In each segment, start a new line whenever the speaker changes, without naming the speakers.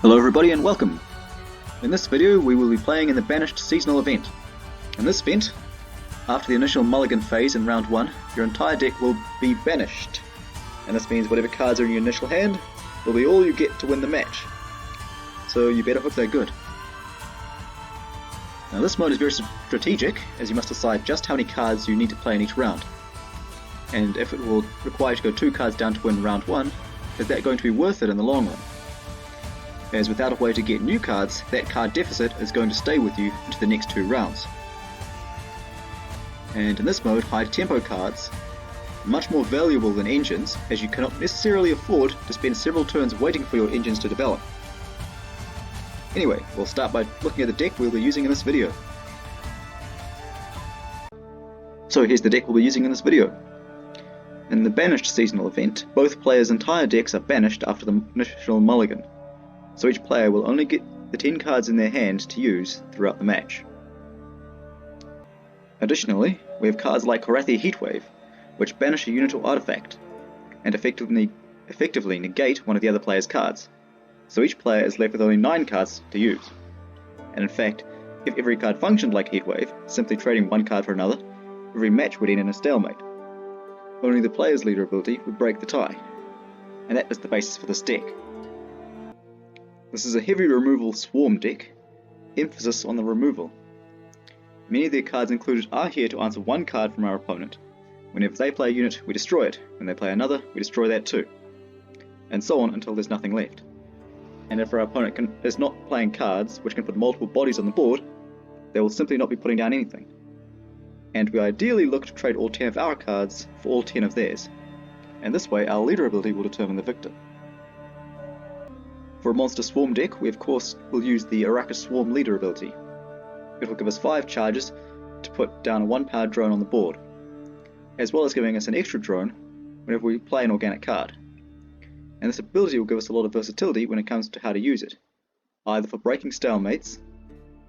Hello everybody and welcome! In this video we will be playing in the Banished seasonal event. In this event, after the initial mulligan phase in round 1, your entire deck will be banished. And this means whatever cards are in your initial hand will be all you get to win the match. So you better hope they're good. Now this mode is very strategic, as you must decide just how many cards you need to play in each round. And if it will require you to go 2 cards down to win round 1, is that going to be worth it in the long run? As without a way to get new cards, that card deficit is going to stay with you into the next 2 rounds. And in this mode, high tempo cards are much more valuable than engines, as you cannot necessarily afford to spend several turns waiting for your engines to develop. Anyway, we'll start by looking at the deck we'll be using in this video. So here's the deck we'll be using in this video. In the Banished seasonal event, both players' entire decks are banished after the initial mulligan. So each player will only get the 10 cards in their hand to use throughout the match. Additionally, we have cards like Korathi Heatwave, which banish a unit or artifact, and effectively negate one of the other player's cards. So each player is left with only 9 cards to use. And in fact, if every card functioned like Heatwave, simply trading one card for another, every match would end in a stalemate. Only the player's leader ability would break the tie, and that is the basis for this deck. This is a heavy removal swarm deck, emphasis on the removal. Many of the cards included are here to answer one card from our opponent. Whenever they play a unit, we destroy it. When they play another, we destroy that too. And so on until there's nothing left. And if our opponent is not playing cards which can put multiple bodies on the board, they will simply not be putting down anything. And we ideally look to trade all 10 of our cards for all 10 of theirs. And this way our leader ability will determine the victor. For a monster swarm deck, we of course will use the Arrakis Swarm leader ability. It will give us 5 charges to put down a 1-power drone on the board, as well as giving us an extra drone whenever we play an organic card. And this ability will give us a lot of versatility when it comes to how to use it, either for breaking stalemates,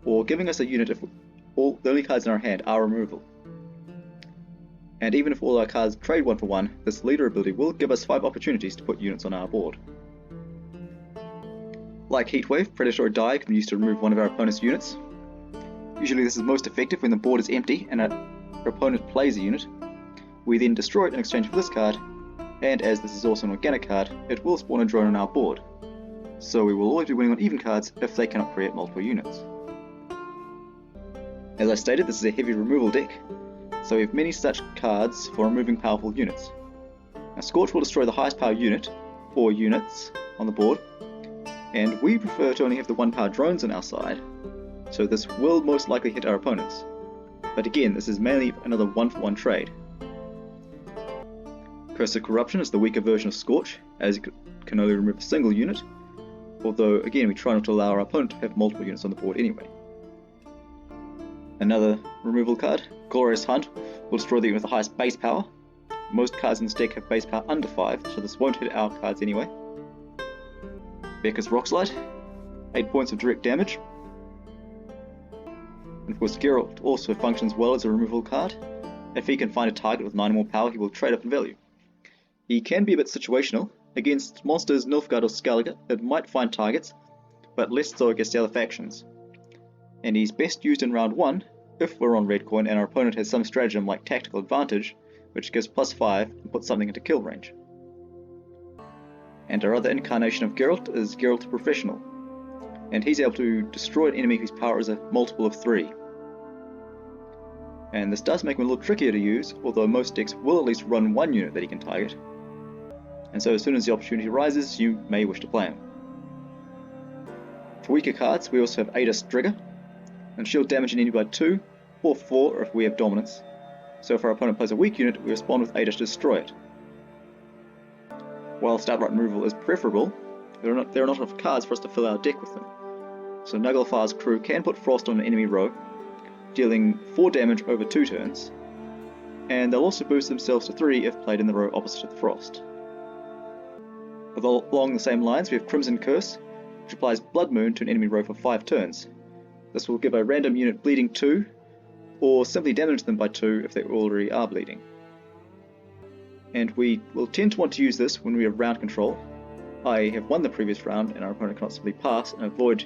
or giving us a unit if the only cards in our hand are removal. And even if all our cards trade 1 for 1, this leader ability will give us 5 opportunities to put units on our board. Like Heatwave, Predatory Die can be used to remove one of our opponent's units. Usually this is most effective when the board is empty and our opponent plays a unit. We then destroy it in exchange for this card, and as this is also an organic card, it will spawn a drone on our board. So we will always be winning on even cards if they cannot create multiple units. As I stated, this is a heavy removal deck, so we have many such cards for removing powerful units. Now Scorch will destroy the highest power unit, or units, on the board, and we prefer to only have the 1-power drones on our side, so this will most likely hit our opponents. But again, this is mainly another 1-for-1 trade. Curse of Corruption is the weaker version of Scorch, as it can only remove a single unit, although again we try not to allow our opponent to have multiple units on the board anyway. Another removal card, Glorious Hunt, will destroy the unit with the highest base power. Most cards in this deck have base power under 5, so this won't hit our cards anyway. Becca's Rockslide, 8 points of direct damage. And of course Geralt also functions well as a removal card. If he can find a target with 9 or more power, he will trade up in value. He can be a bit situational. Against monsters Nilfgaard or Skellige, it might find targets, but less so against the other factions. And he's best used in round 1 if we're on red coin and our opponent has some stratagem like Tactical Advantage, which gives +5 and puts something into kill range. And our other incarnation of Geralt is Geralt the Professional, and he's able to destroy an enemy whose power is a multiple of 3. And this does make him a little trickier to use, although most decks will at least run 1 unit that he can target. And so as soon as the opportunity arises, you may wish to play him. For weaker cards, we also have Adis Trigger, and shield damage an enemy by 2, or 4 if we have dominance. So if our opponent plays a weak unit, we respond with Adis to destroy it. Whilst outright removal is preferable, there are not enough cards for us to fill our deck with them. So Naglfar's crew can put Frost on an enemy row, dealing 4 damage over 2 turns, and they'll also boost themselves to 3 if played in the row opposite to the Frost. Along the same lines, we have Crimson Curse, which applies Blood Moon to an enemy row for 5 turns. This will give a random unit bleeding 2, or simply damage them by 2 if they already are bleeding. And we will tend to want to use this when we have round control, I have won the previous round and our opponent cannot simply pass and avoid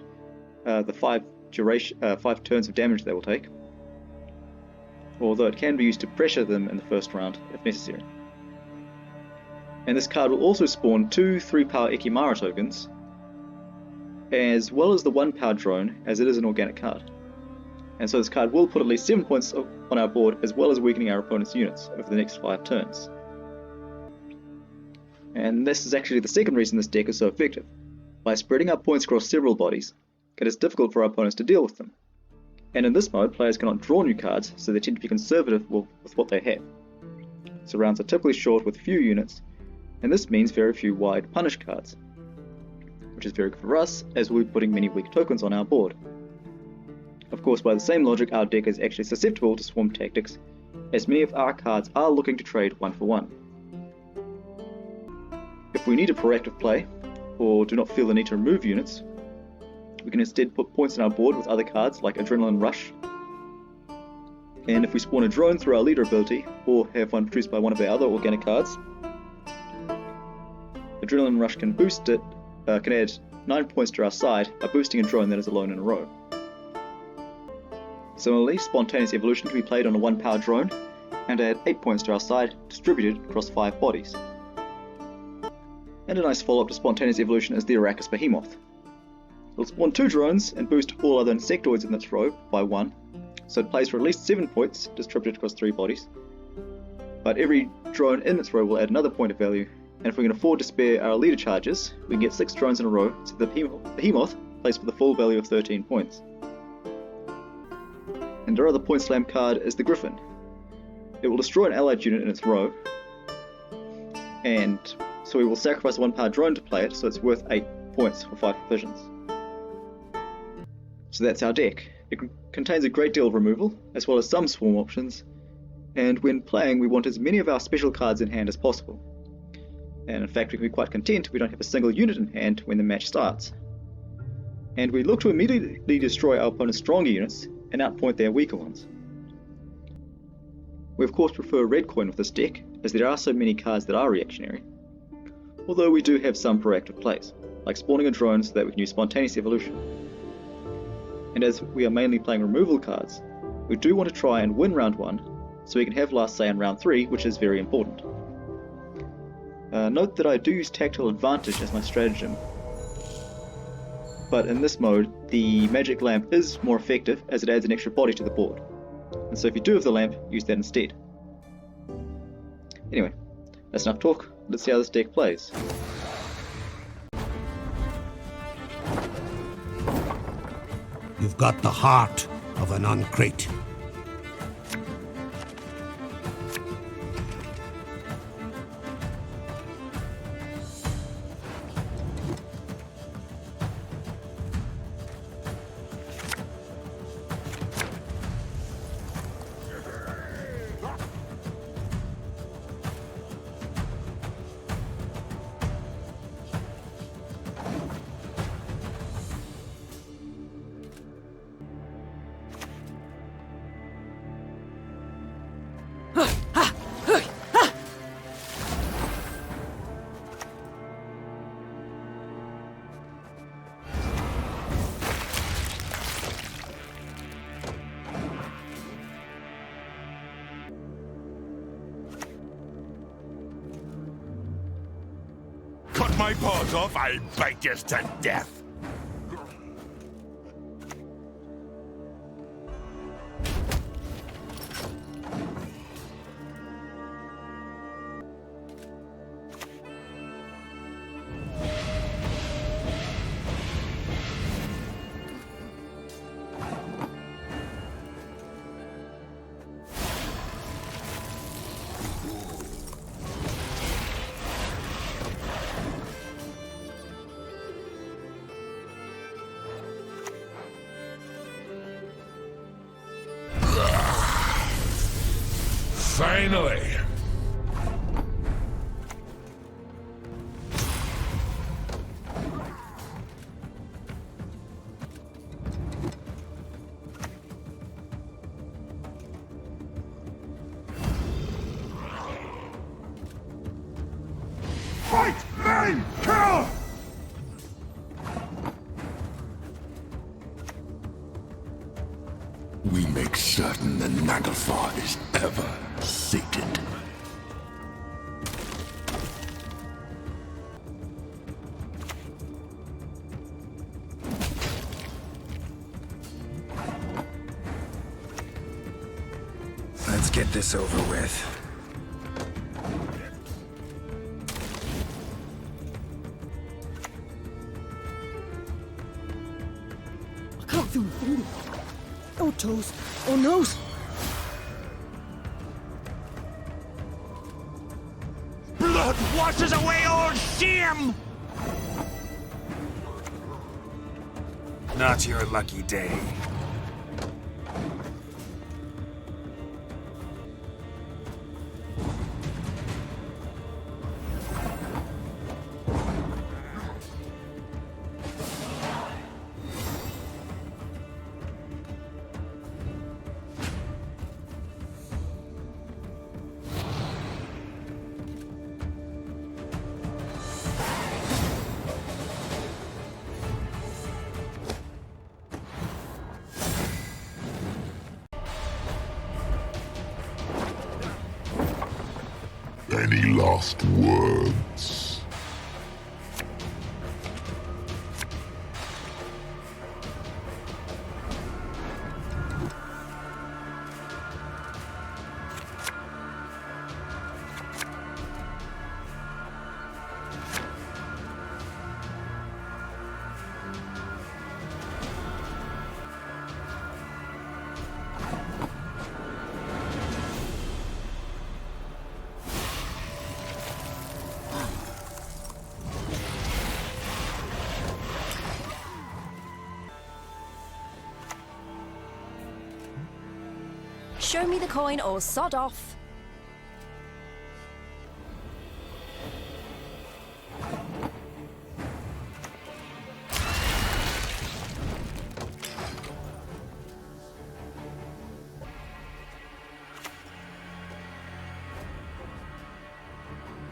the 5 turns of damage they will take, although it can be used to pressure them in the first round if necessary. And this card will also spawn 2 3-power Ekimara tokens, as well as the 1-power drone, as it is an organic card. And so this card will put at least 7 points on our board, as well as weakening our opponent's units over the next 5 turns. And this is actually the second reason this deck is so effective. By spreading our points across several bodies, it is difficult for our opponents to deal with them. And in this mode, players cannot draw new cards, so they tend to be conservative with what they have. So rounds are typically short with few units, and this means very few wide punish cards, which is very good for us, as we'll be putting many weak tokens on our board. Of course, by the same logic, our deck is actually susceptible to swarm tactics, as many of our cards are looking to trade 1 for 1. If we need a proactive play, or do not feel the need to remove units, we can instead put points on our board with other cards like Adrenaline Rush, and if we spawn a drone through our leader ability, or have one produced by one of our other organic cards, Adrenaline Rush can boost it, can add 9 points to our side by boosting a drone that is alone in a row. Similarly, Spontaneous Evolution can be played on a 1-power drone, and add 8 points to our side, distributed across 5 bodies. And a nice follow-up to Spontaneous Evolution is the Arrakis Behemoth. It'll spawn 2 drones and boost all other insectoids in its row by 1, so it plays for at least 7 points distributed across 3 bodies. But every drone in its row will add another point of value, and if we can afford to spare our leader charges, we can get 6 drones in a row, so the Behemoth plays for the full value of 13 points. And our other point slam card is the Griffin. It will destroy an allied unit in its row, and so we will sacrifice a 1-power drone to play it, so it's worth 8 points for 5 provisions. So that's our deck. It contains a great deal of removal, as well as some swarm options, and when playing we want as many of our special cards in hand as possible. And in fact we can be quite content if we don't have a single unit in hand when the match starts. And we look to immediately destroy our opponent's stronger units and outpoint their weaker ones. We of course prefer red coin with this deck, as there are so many cards that are reactionary, although we do have some proactive plays, like spawning a drone so that we can use Spontaneous Evolution. And as we are mainly playing removal cards, we do want to try and win round 1, so we can have last say in round 3, which is very important. Note that I do use Tactile Advantage as my stratagem, but in this mode the magic lamp is more effective as it adds an extra body to the board, and so if you do have the lamp, use that instead. Anyway, that's enough talk, let's see how this deck plays.
You've got the heart of an uncrate.
Cut my paws off, I'll bite you to death. Finally! Fight! Bang! Kill! We make certain the Naglfar is ever sated.
Let's get this over with.
I can't feel my finger. Or toes. Or nose.
Blood washes away all shame!
Not your lucky day.
Any last words?
Show me the coin or sod off.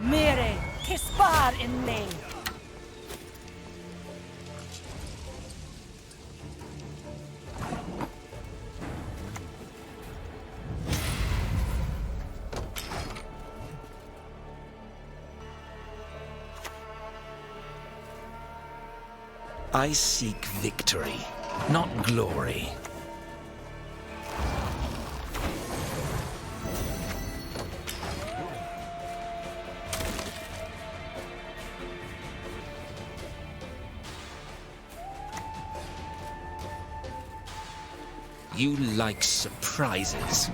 Mere, kispar in me.
I seek victory, not glory. You like surprises.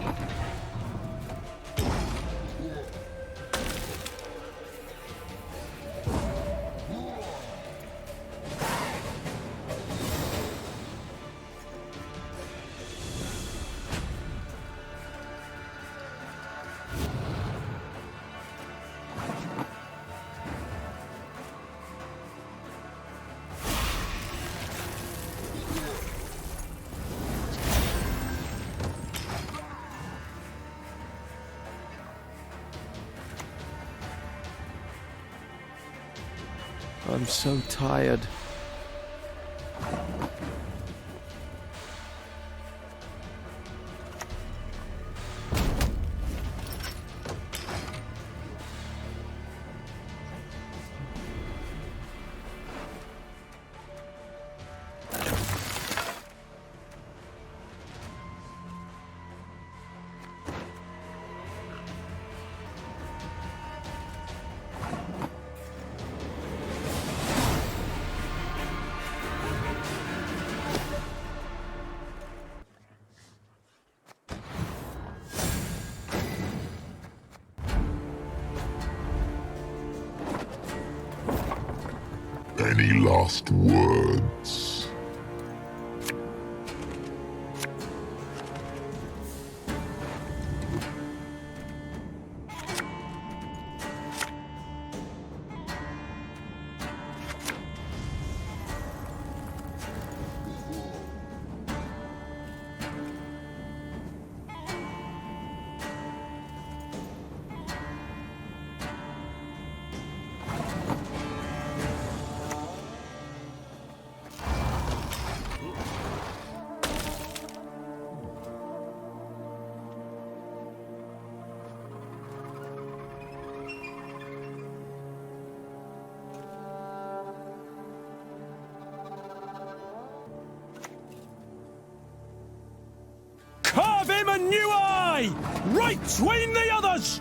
I'm so tired.
Any last words?
Carve him a new eye! Right between the others!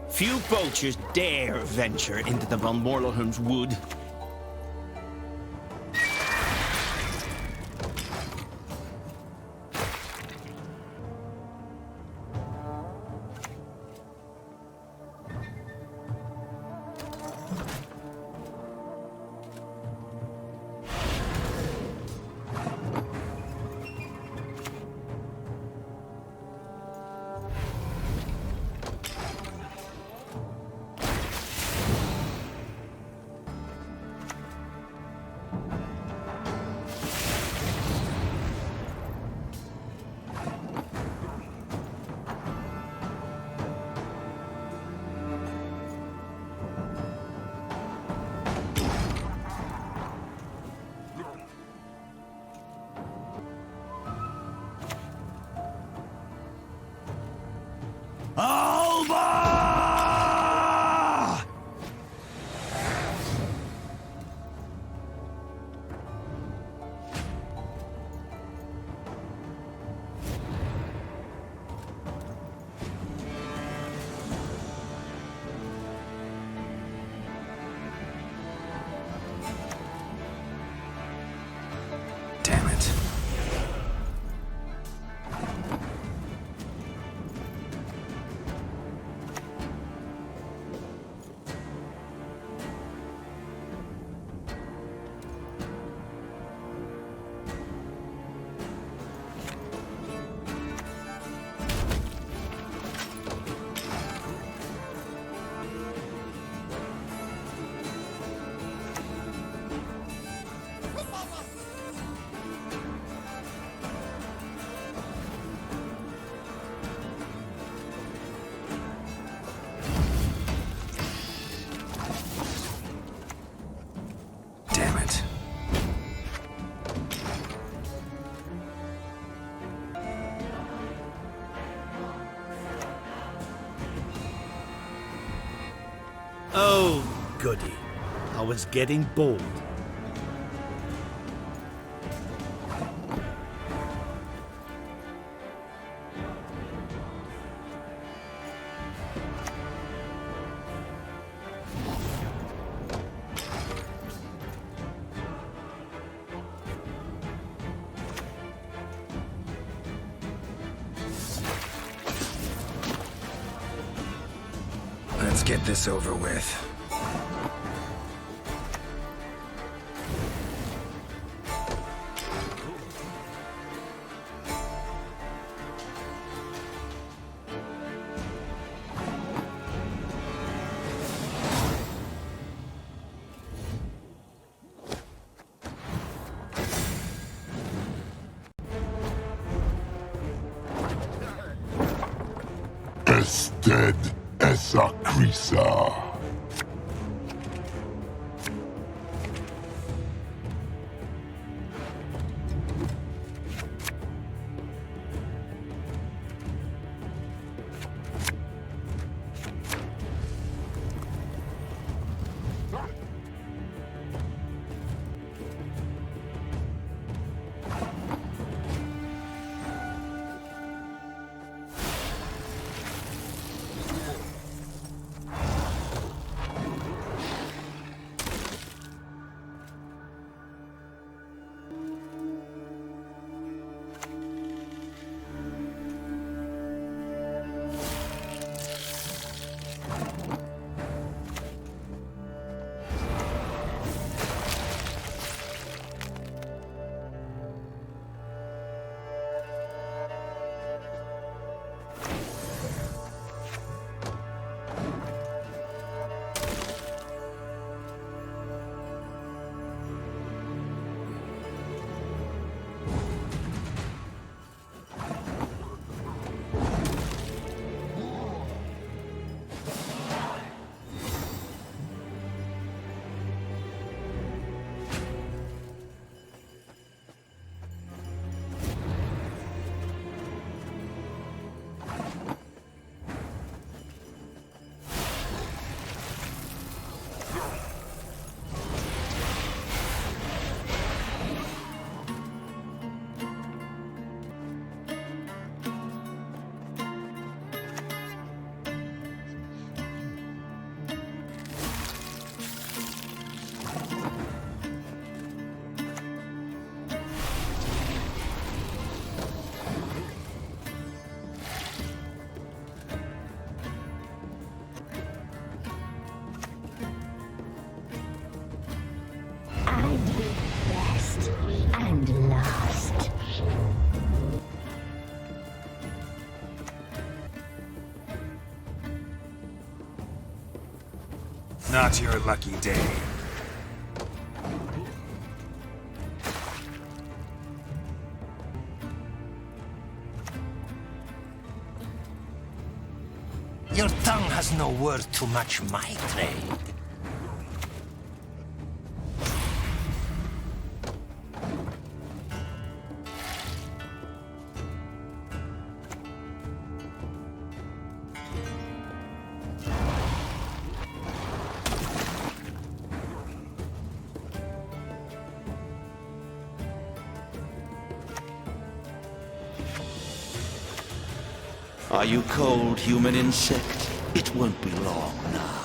Few vultures dare venture into the Von Morlohun's wood.
Alba!
Damn it. Damn it.
Oh, goody. I was getting bold.
Let's get this over with.
Ested esa crisa.
Not your lucky day.
Your tongue has no worth to match my trade.
Are you cold, human insect? It won't be long now.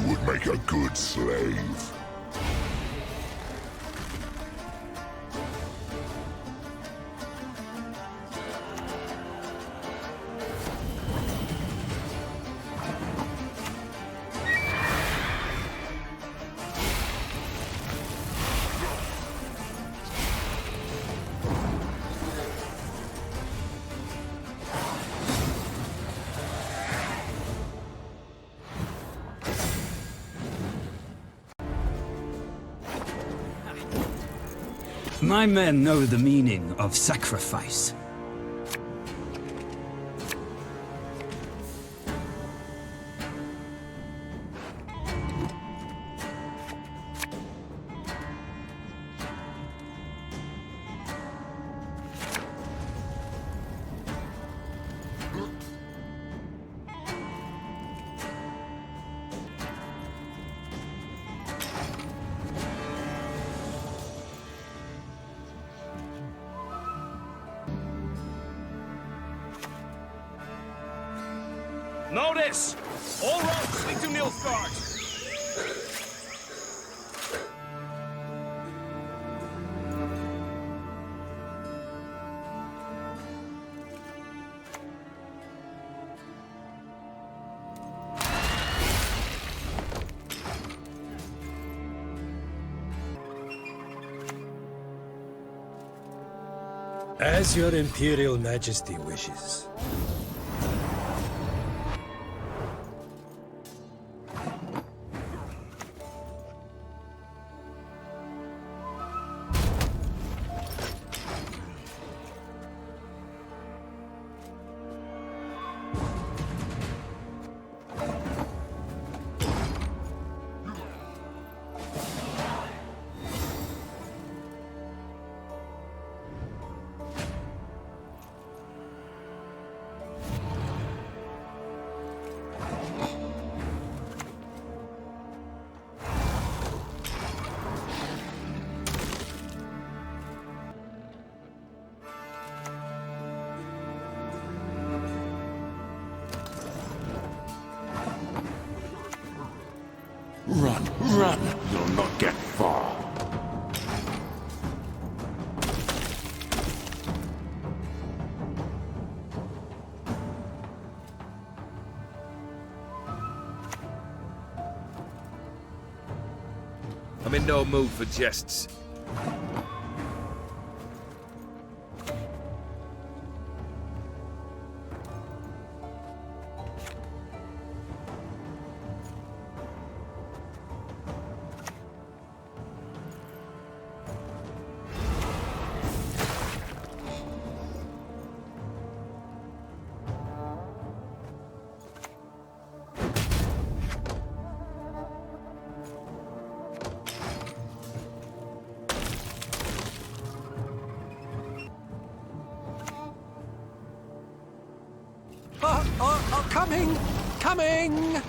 Would make a good slave.
My men know the meaning of sacrifice. Notice! All roads lead to Nilfgaard!
As your Imperial Majesty wishes.
Run, run! You'll not get far.
I'm in no mood for jests.
Coming! Coming!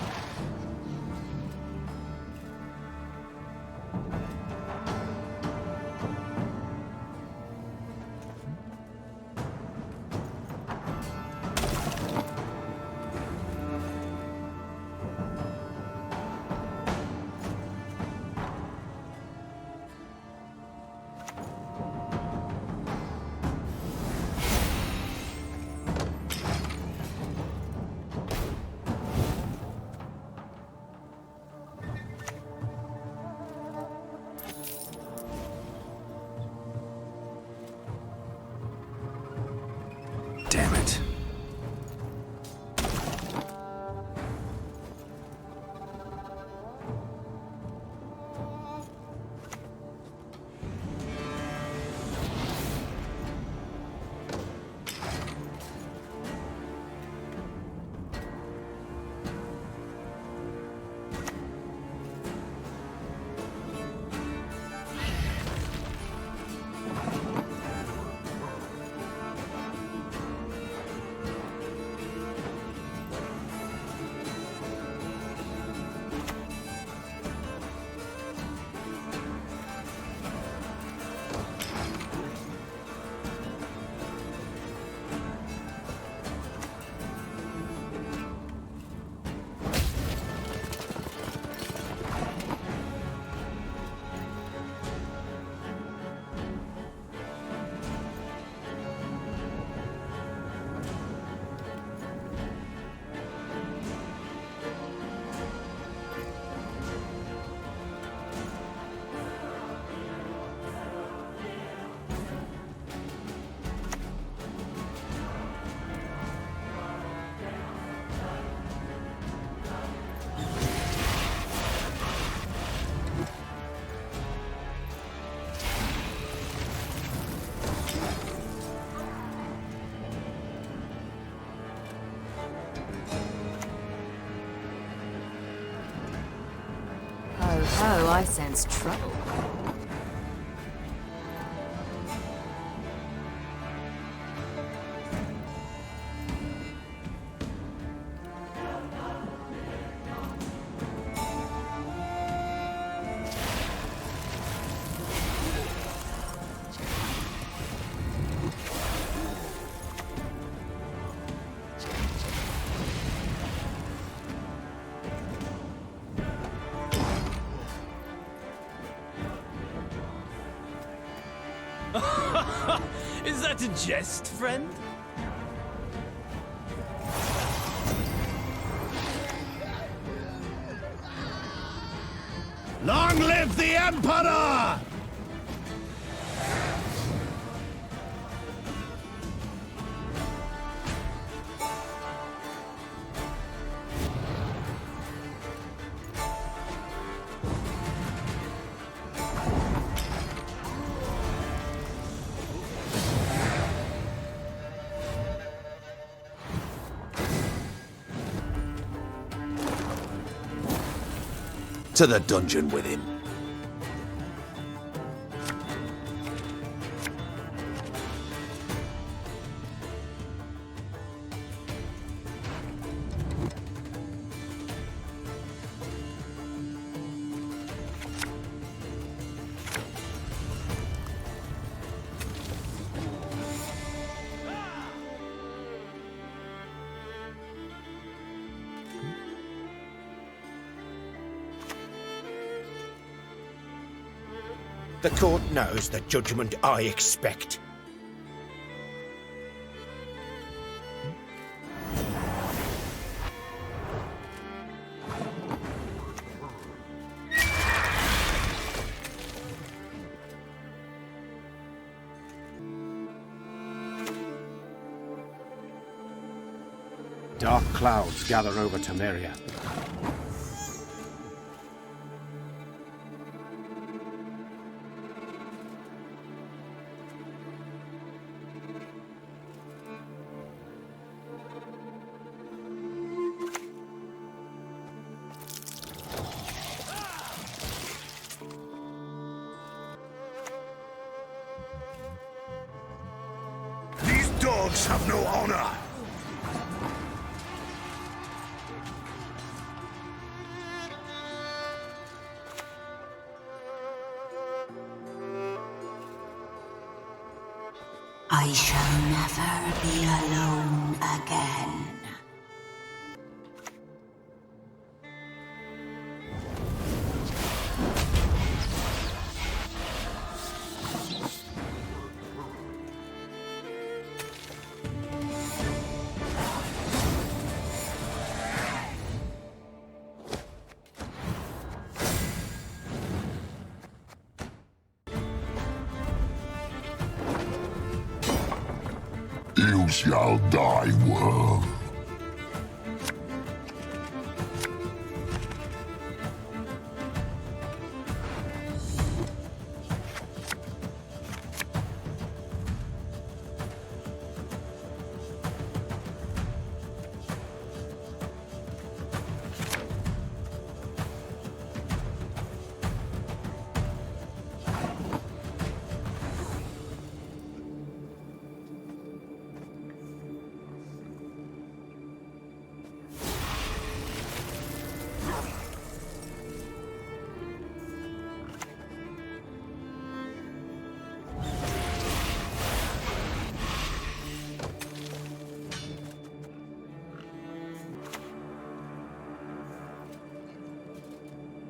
Damn it.
Oh, I sense trouble.
that a jest, friend?
Long live the Emperor!
To the dungeon with him.
The court knows the judgment I expect.
Dark clouds gather over Temeria.
These dogs have no honor.
I shall never be alone again.
You shall die, worm.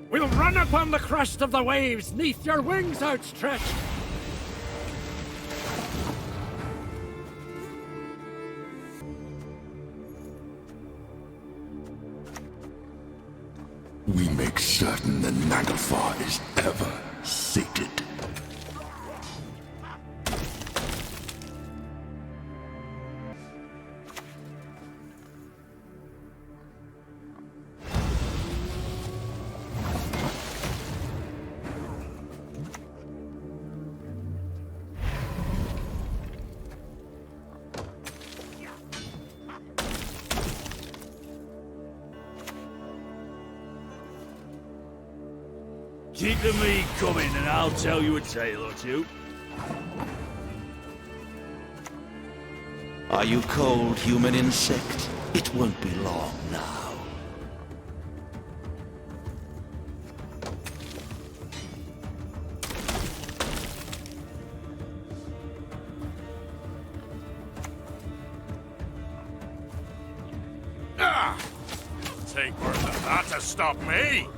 We'll run upon the crest of the waves, neath your wings outstretched.
We make certain the Naglfar is ever sated.
Keep the meat coming and I'll tell you a tale or two.
Are you cold, human insect? It won't be long now.
Ah! Take worse than that to stop me!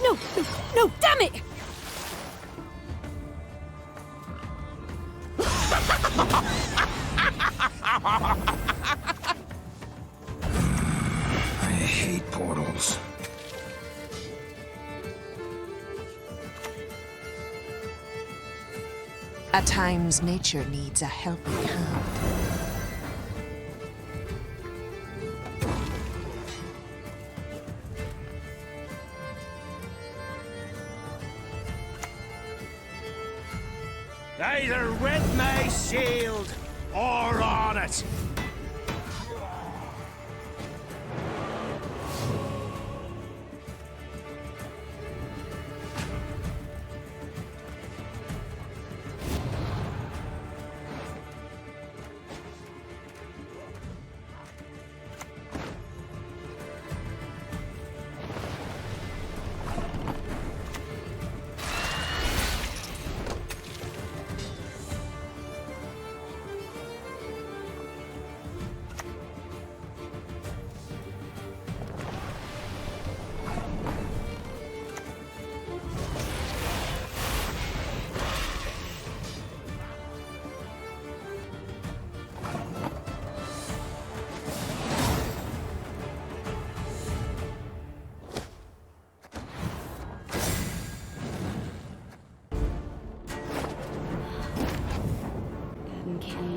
No, no, no, damn it!
I hate portals.
At times, nature needs a helping hand.
Either with my shield or on it.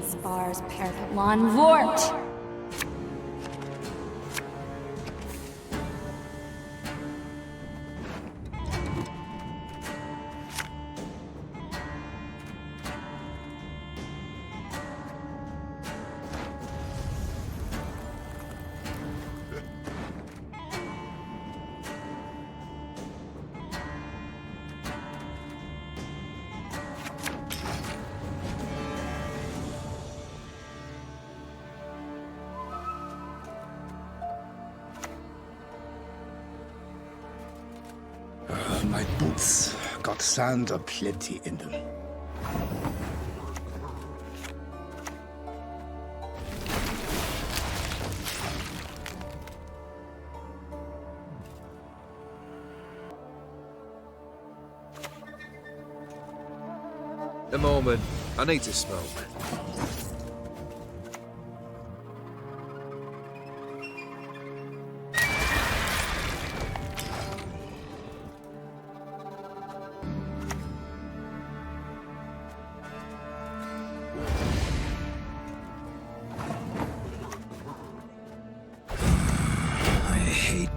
Spars perfect one vort.
My boots got sand aplenty in them.
A moment. I need to smoke.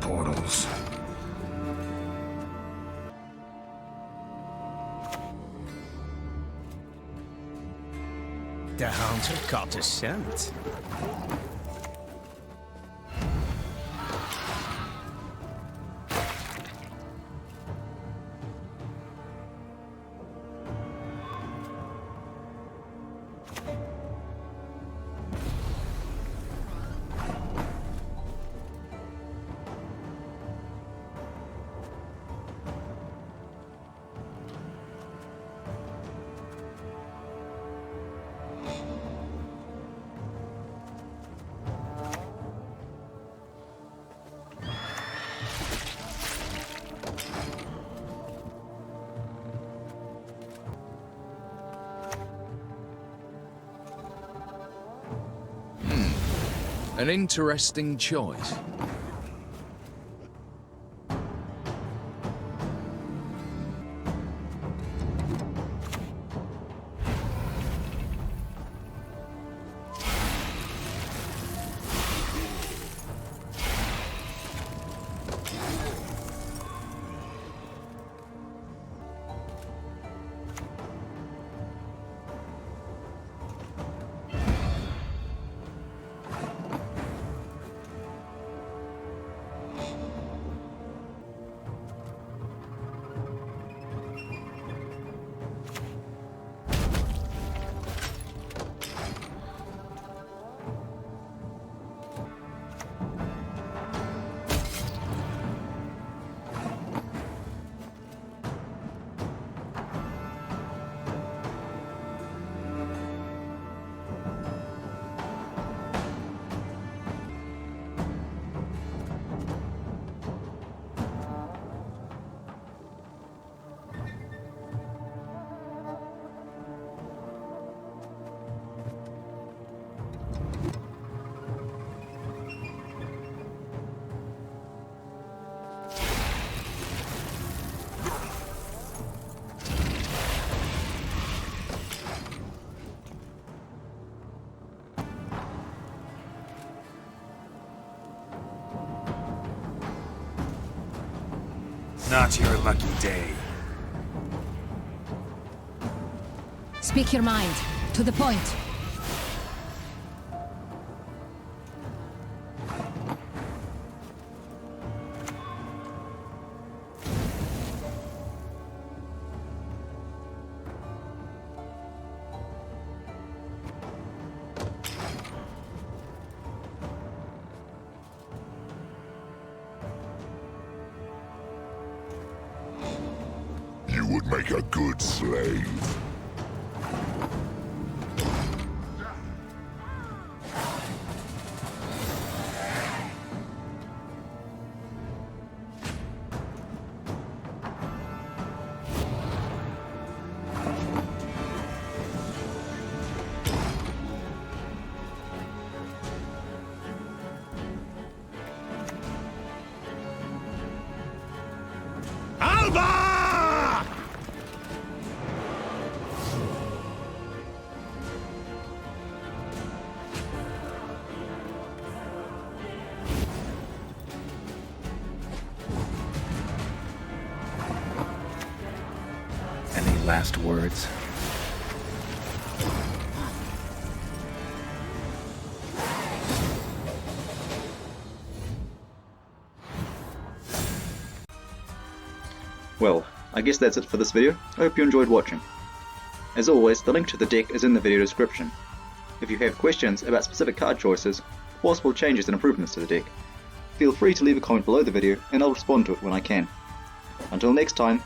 Portals.
The hunter caught a scent.
An interesting choice.
not your lucky day.
Speak your mind. To the point.
You would make a good slave.
Any last words?
Well, I guess that's it for this video. I hope you enjoyed watching. As always, the link to the deck is in the video description. If you have questions about specific card choices, or possible changes and improvements to the deck, feel free to leave a comment below the video and I'll respond to it when I can. Until next time,